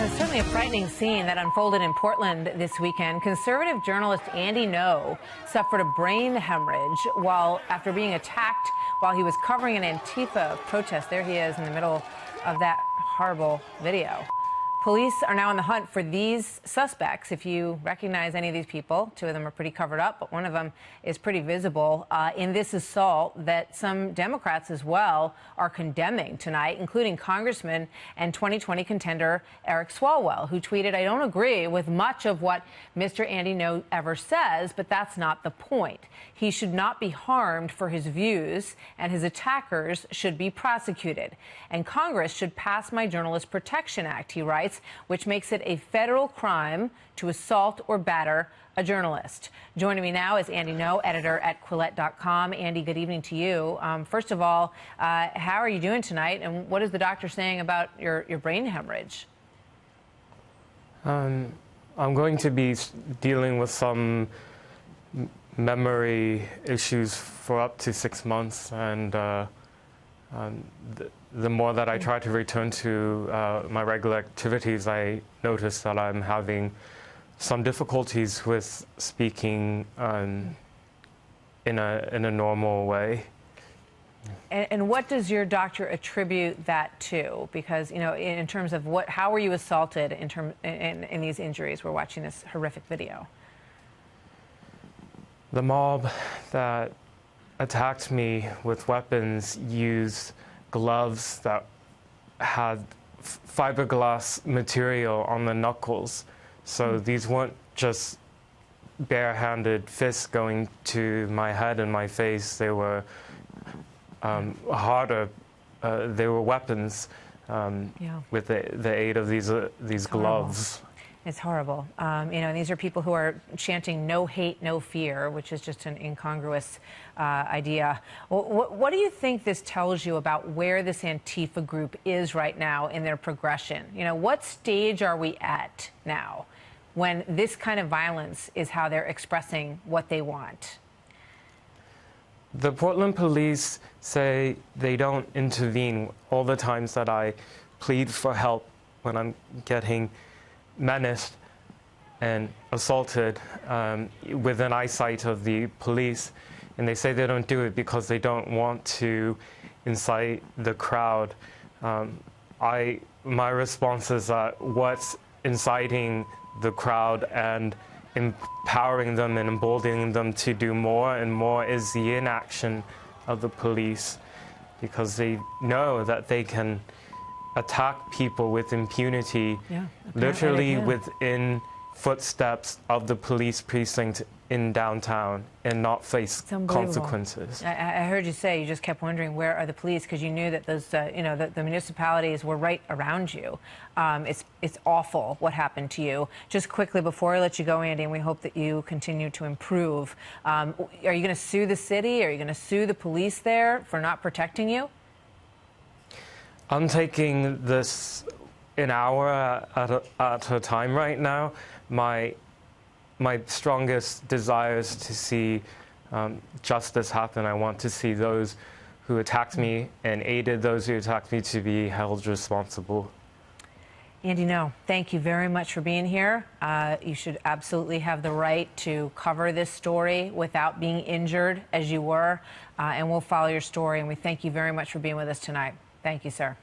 Certainly a frightening scene that unfolded in Portland this weekend. Conservative journalist Andy Ngo suffered a brain hemorrhage after being attacked while he was covering an Antifa protest. There he is in the middle of that horrible video. Police are now on the hunt for these suspects. If you recognize any of these people, two of them are pretty covered up, but one of them is pretty visible in this assault that some Democrats as well are condemning tonight, including Congressman and 2020 contender Eric Swalwell, who tweeted, "I don't agree with much of what Mr. Andy Ngo ever says, but that's not the point. He should not be harmed for his views, and his attackers should be prosecuted. And Congress should pass my Journalist Protection Act," he writes, which makes it a federal crime to assault or batter a journalist. Joining me now is Andy Ngo, editor at Quillette.com. Andy, good evening to you. First of all, how are you doing tonight, and what is the doctor saying about your brain hemorrhage? I'm going to be dealing with some memory issues for up to 6 months, and the more that I try to return to my regular activities, I notice that I'm having some difficulties with speaking in a normal way. And what does your doctor attribute that to? Because, you know, in terms of how were you assaulted in these injuries? We're watching this horrific video. The mob that attacked me with weapons used gloves that had fiberglass material on the knuckles. So these weren't just bare-handed fists going to my head and my face. They were harder. They were weapons with the aid of these gloves. It's horrible. You know, these are people who are chanting "no hate, no fear," which is just an incongruous idea. What do you think this tells you about where this Antifa group is right now in their progression? You know, what stage are we at now when this kind of violence is how they're expressing what they want? The Portland police say they don't intervene. All the times that I plead for help when I'm getting menaced and assaulted within eyesight of the police, and they say they don't do it because they don't want to incite the crowd. My response is that what's inciting the crowd and empowering them and emboldening them to do more and more is the inaction of the police, because they know that they can attack people with impunity, literally within footsteps of the police precinct in downtown, and not face consequences. I heard you say you just kept wondering, where are the police? Because you knew that those, you know, the municipalities were right around you. It's awful what happened to you. Just quickly before I let you go, Andy, and we hope that you continue to improve. Are you going to sue the city? Are you going to sue the police there for not protecting you? I'm taking this an hour at a time right now. My strongest desire is to see justice happen. I want to see those who attacked me and aided those who attacked me to be held responsible. Andy Ngo, thank you very much for being here. You should absolutely have the right to cover this story without being injured as you were, and we'll follow your story, and we thank you very much for being with us tonight. Thank you, sir.